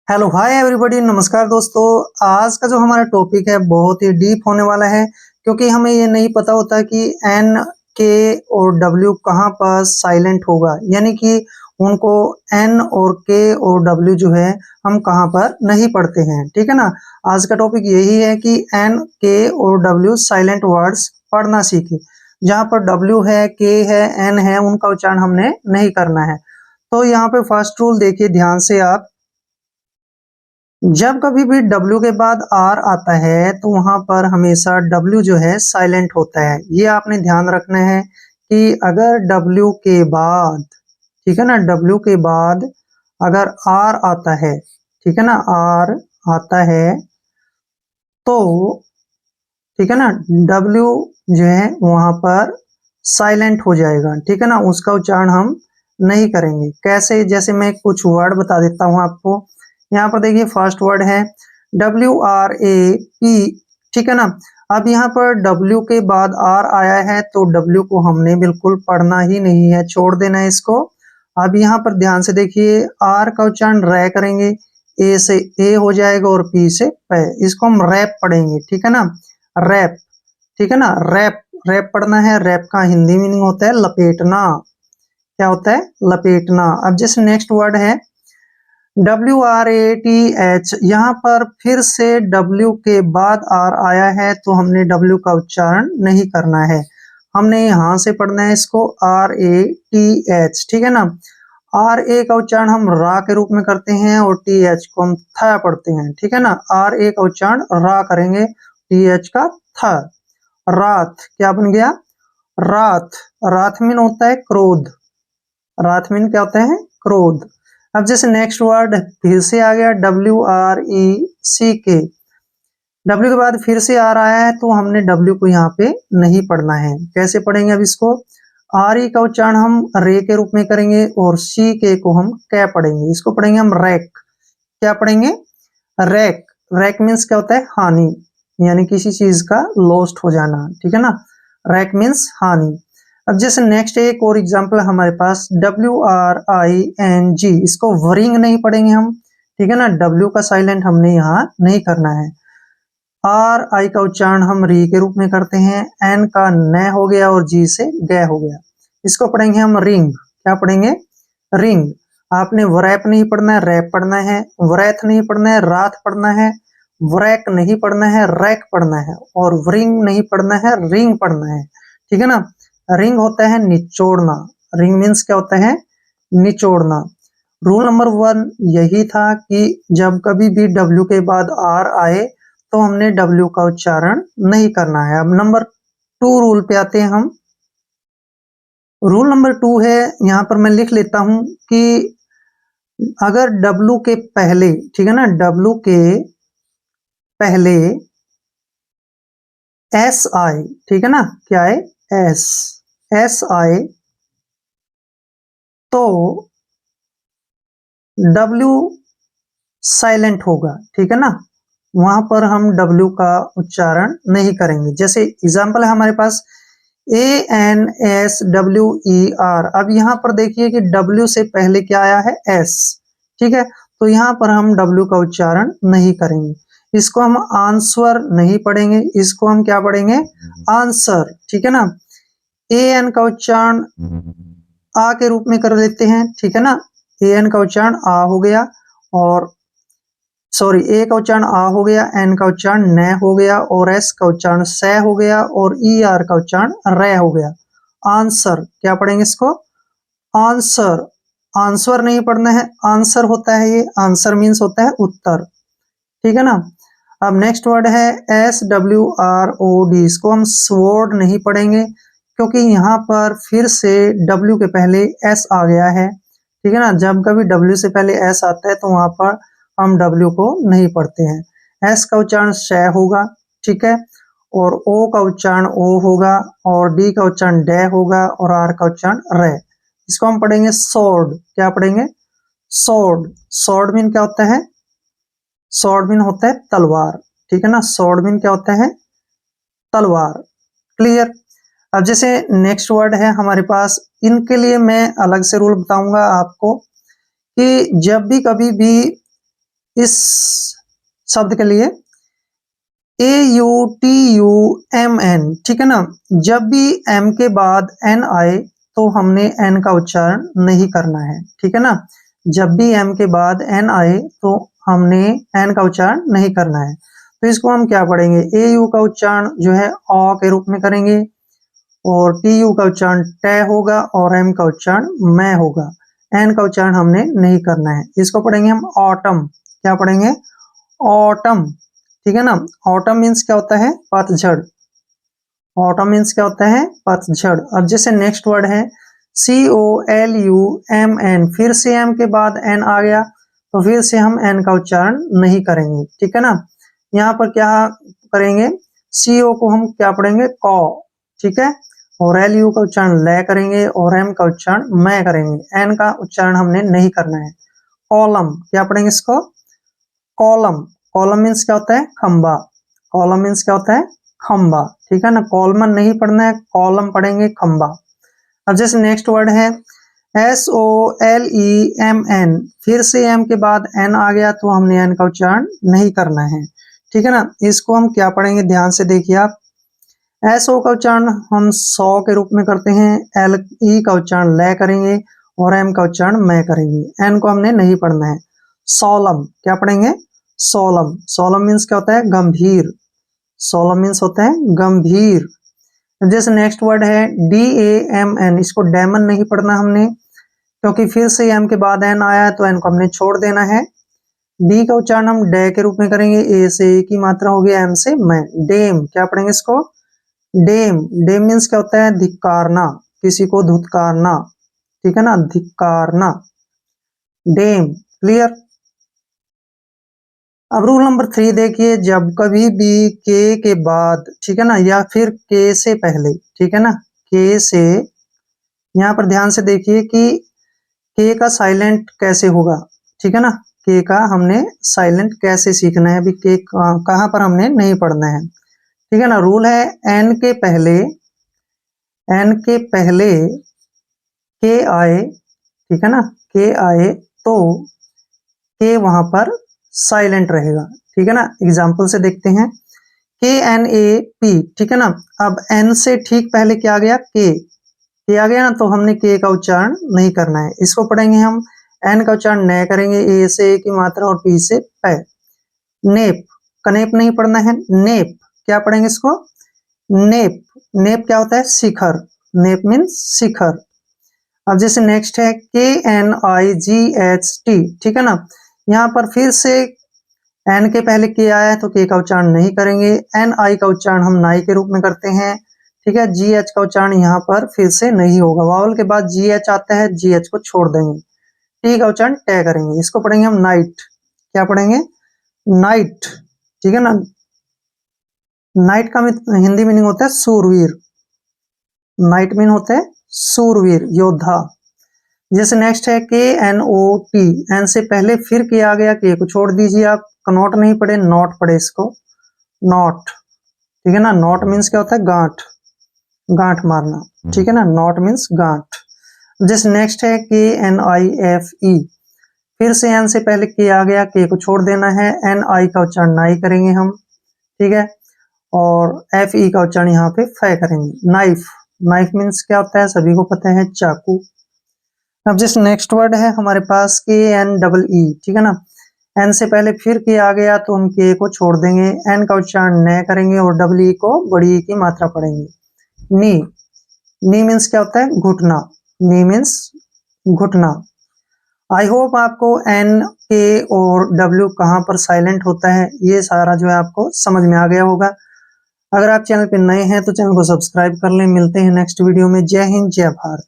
Hello hi everybody, नमस्कार दोस्तों। आज का जो हमारा टॉपिक है बहुत ही डीप होने वाला है, क्योंकि हमें ये नहीं पता होता कि एन के और डब्ल्यू कहाँ पर साइलेंट होगा, यानी कि उनको एन और के और डब्ल्यू जो है हम कहाँ पर नहीं पढ़ते हैं। ठीक है ना। आज का टॉपिक यही है कि एन के और डब्ल्यू साइलेंट वर्ड्स पढ़ना सीखे। जहाँ पर डब्ल्यू है, के है, एन है, उनका उच्चारण हमने नहीं करना है। तो यहाँ पे फर्स्ट रूल देखिए ध्यान से आप। जब कभी भी W के बाद R आता है तो वहां पर हमेशा W जो है साइलेंट होता है। ये आपने ध्यान रखना है कि अगर W के बाद, ठीक है ना, W के बाद अगर R आता है, ठीक है ना, R आता है तो ठीक है ना, W जो है वहां पर साइलेंट हो जाएगा। ठीक है ना, उसका उच्चारण हम नहीं करेंगे। कैसे? जैसे मैं कुछ वर्ड बता देता हूं आपको। यहाँ पर देखिए फर्स्ट वर्ड है WRAP। ठीक है ना। अब यहाँ पर W के बाद R आया है तो W को हमने बिल्कुल पढ़ना ही नहीं है, छोड़ देना है इसको। अब यहाँ पर ध्यान से देखिए, R का उच्चारण रै करेंगे, ए से ए हो जाएगा और पी से प। इसको हम रैप पढ़ेंगे। ठीक है ना, रैप। ठीक है ना, रैप। रैप पढ़ना है। रैप का हिंदी मीनिंग होता है लपेटना। क्या होता है? लपेटना। अब जैसे नेक्स्ट वर्ड है WRATH। यहाँ पर फिर से W के बाद R आया है तो हमने W का उच्चारण नहीं करना है, हमने यहाँ से पढ़ना है इसको RATH। ठीक है ना। RA का उच्चारण हम रा के रूप में करते हैं और TH को हम थ पढ़ते हैं। ठीक है ना, RA का उच्चारण रा करेंगे, TH का थ। रात क्या बन गया? रात। रात मीन होता है क्रोध। रात मीन क्या होता है? क्रोध। अब जैसे नेक्स्ट वर्ड फिर से आ गया WRECK। डब्ल्यू के बाद फिर से आ रहा है तो हमने डब्ल्यू को यहाँ पे नहीं पढ़ना है। कैसे पढ़ेंगे अब इसको? आर ई का उच्चारण हम रे के रूप में करेंगे और सी के को हम कै पढ़ेंगे। इसको पढ़ेंगे हम रैक। क्या पढ़ेंगे? रैक। रैक मीन्स क्या होता है? हानि, यानी किसी चीज का लॉस्ट हो जाना। ठीक है ना, रैक मीन्स हानि। अब जैसे नेक्स्ट एक और एग्जांपल हमारे पास WRING। इसको वरिंग नहीं पढ़ेंगे हम। ठीक है ना, डब्ल्यू का साइलेंट हमने यहाँ नहीं करना है। आर आई का उच्चारण हम री के रूप में करते हैं, एन का न हो गया और जी से ग हो गया। इसको पढ़ेंगे हम रिंग। क्या पढ़ेंगे? रिंग। आपने वरैप नहीं पढ़ना है, रैप पढ़ना है। वरैथ नहीं पढ़ना है, रात पढ़ना है। वरैक नहीं पढ़ना है, रैक पढ़ना है। और वरिंग नहीं पढ़ना है, रिंग पढ़ना है। ठीक है ना। रिंग होता है निचोड़ना। रिंग मीन्स क्या होता है? निचोड़ना। रूल नंबर 1 यही था कि जब कभी भी डब्ल्यू के बाद आर आए तो हमने डब्ल्यू का उच्चारण नहीं करना है। अब नंबर 2 रूल पे आते हैं हम। रूल नंबर 2 है, यहाँ पर मैं लिख लेता हूं कि अगर डब्ल्यू के पहले, ठीक है ना, डब्ल्यू के पहले एस आए, ठीक है ना, क्या है? एस। एस आए तो डब्ल्यू साइलेंट होगा। ठीक है ना, वहां पर हम डब्ल्यू का उच्चारण नहीं करेंगे। जैसे एग्जाम्पल है हमारे पास ANSWER। अब यहाँ पर देखिए कि W से पहले क्या आया है? S। ठीक है, तो यहाँ पर हम W का उच्चारण नहीं करेंगे। इसको हम आंसर नहीं पढ़ेंगे, इसको हम क्या पढ़ेंगे? आंसर। ठीक है ना। AN का उच्चारण आ के रूप में कर लेते हैं। ठीक है ना, AN का उच्चारण आ हो गया और सॉरी, ए का उच्चारण आ हो गया, एन का उच्चारण न हो गया और एस का उच्चारण स हो गया और ई आर का उच्चारण रे हो गया। आंसर क्या पढ़ेंगे इसको? आंसर। आंसर नहीं पढ़ना है, आंसर होता है ये। आंसर मीन्स होता है उत्तर। ठीक है ना। अब नेक्स्ट वर्ड है SWORD। इसको हम स्वॉर्ड नहीं पढ़ेंगे क्योंकि यहाँ पर फिर से W के पहले S आ गया है। ठीक है ना, जब कभी W से पहले S आता है तो वहां पर हम W को नहीं पढ़ते हैं। S का उच्चारण श होगा। ठीक है, और O का उच्चारण O होगा और D का उच्चारण ड होगा और R का उच्चारण र। इसको हम पढ़ेंगे स्वॉर्ड। क्या पढ़ेंगे? स्वॉर्ड। स्वॉर्ड मीन क्या होता है? स्वॉर्ड मीन होता है तलवार। ठीक है ना, स्वॉर्ड मीन क्या होता है? तलवार। क्लियर। अब जैसे नेक्स्ट वर्ड है हमारे पास, इनके लिए मैं अलग से रूल बताऊंगा आपको कि जब भी कभी भी इस शब्द के लिए AUTUMN, ठीक है ना। जब भी M के बाद N आए तो हमने N का उच्चारण नहीं करना है, ठीक है ना। जब भी M के बाद N आए तो हमने N का उच्चारण नहीं करना है। तो इसको हम क्या पढ़ेंगे, AU का उच्चारण जो है अ के रूप में करेंगे, और TU का उच्चारण ट होगा, और M का उच्चारण मैं होगा। N का उच्चारण हमने नहीं करना है। इसको पढ़ेंगे हम ऑटम। क्या पढ़ेंगे, ऑटम, ठीक है ना। ऑटम मीन्स क्या होता है, पतझड़। ऑटम मीन्स क्या होता है, पतझड़। अब जैसे नेक्स्ट वर्ड है COLUMN, फिर से M के बाद N आ गया तो फिर से हम N का उच्चारण नहीं करेंगे, ठीक है ना। यहाँ पर क्या करेंगे, CO को हम क्या पढ़ेंगे, कौ, ठीक है, और LU का उच्चारण ले करेंगे, और M का उच्चारण मैं करेंगे। N का उच्चारण हमने नहीं करना है। कॉलम, क्या पढ़ेंगे इसको, कॉलम। कॉलम मीन्स क्या होता है, खंबा। कॉलम मीन्स क्या होता है, खंबा, ठीक है ना। कॉलमन नहीं पढ़ना है, कॉलम पढ़ेंगे, खंबा। अब जैसे नेक्स्ट वर्ड है SOLEMN, फिर से M के बाद N आ गया तो हमने N का उच्चारण नहीं करना है, ठीक है ना। इसको हम क्या पढ़ेंगे, ध्यान से देखिए आप। SO का उच्चारण हम सौ के रूप में करते हैं, LE का उच्चारण ले करेंगे, और M का उच्चारण मैं करेंगे। N को हमने नहीं पढ़ना है। सोलम, क्या पढ़ेंगे, सोलम। सोलम मीन्स क्या होता है, गंभीर। सोलम मीन्स होता है गंभीर। जैसे नेक्स्ट वर्ड है DAMN, इसको डैमन नहीं पढ़ना हमने, क्योंकि फिर से M के बाद N आया है तो N को हमने छोड़ देना है। D का उच्चारण हम डे के रूप में करेंगे, A से A की मात्रा होगी, M से मैं। डेम, क्या पढ़ेंगे इसको, डेम। डेम मीन्स क्या होता है, धिक्कारना, किसी को धुतकारना, ठीक है ना, धिक्कारना, डेम। क्लियर। अब रूल नंबर 3 देखिए, जब कभी भी के बाद, ठीक है ना, या फिर के से पहले, ठीक है ना, के से, यहाँ पर ध्यान से देखिए कि के का साइलेंट कैसे होगा, ठीक है ना। के का हमने साइलेंट कैसे सीखना है, अभी के कहाँ पर हमने नहीं पढ़ना है, ठीक है ना। रूल है एन के पहले के आए, ठीक है ना, के आए तो के वहां पर साइलेंट रहेगा, ठीक है ना। एग्जाम्पल से देखते हैं, KNAP, ठीक है ना। अब एन से ठीक पहले क्या आ गया, के आ गया ना, तो हमने के का उच्चारण नहीं करना है। इसको पढ़ेंगे हम, एन का उच्चारण न करेंगे, ए से ए की मात्रा और पी से पै। नेप, कनेप नहीं पढ़ना है, नेप। क्या पढ़ेंगे इसको, नेप। नेप क्या होता है, शिखर। नेप मीन्स शिखर। अब जैसे नेक्स्ट है KNIGHT, ठीक है ना। यहाँ पर फिर से एन के पहले के आया है तो के का उच्चारण नहीं करेंगे। NI का उच्चारण हम नाई के रूप में करते हैं, ठीक है। GH का उच्चारण यहाँ पर फिर से नहीं होगा, वावल के बाद GH आता है, GH को छोड़ देंगे। टी का उच्चारण टे करेंगे। इसको पढ़ेंगे हम नाइट। क्या पढ़ेंगे, नाइट, ठीक है ना। नाइट का हिंदी मीनिंग होता है सूरवीर। नाइट मीन होता है सूरवीर, योद्धा। जैसे नेक्स्ट है KNOT, एन से पहले फिर के आ गया, के को छोड़ दीजिए आप, कनॉट नहीं पढ़े, नॉट पढ़े इसको, नॉट, ठीक है ना। नॉट मीन्स क्या होता है, गांठ, गांठ मारना, ठीक है ना। नॉट मीन्स गांठ। जैसे नेक्स्ट है KNIFE, फिर से एन से पहले के आ गया, के को छोड़ देना है, NI का उच्चारण नाई करेंगे हम, ठीक है, और FE का उच्चारण यहाँ पे फै करेंगे। नाइफ, नाइफ मीन्स क्या होता है, सभी को पता है, चाकू। अब जिस नेक्स्ट वर्ड है हमारे पास KNEE, ठीक है ना। एन से पहले फिर के आ गया तो हम के को छोड़ देंगे, एन का उच्चारण न करेंगे, और डबल ई को बड़ी ई की मात्रा पढ़ेंगे। नी, नी मीन्स क्या होता है, घुटना। नी मीन्स घुटना। आई होप आपको एन, के और डब्ल्यू कहाँ पर साइलेंट होता है ये सारा जो है आपको समझ में आ गया होगा। अगर आप चैनल पे नए हैं तो चैनल को सब्सक्राइब कर लें। मिलते हैं नेक्स्ट वीडियो में। जय हिंद, जय भारत।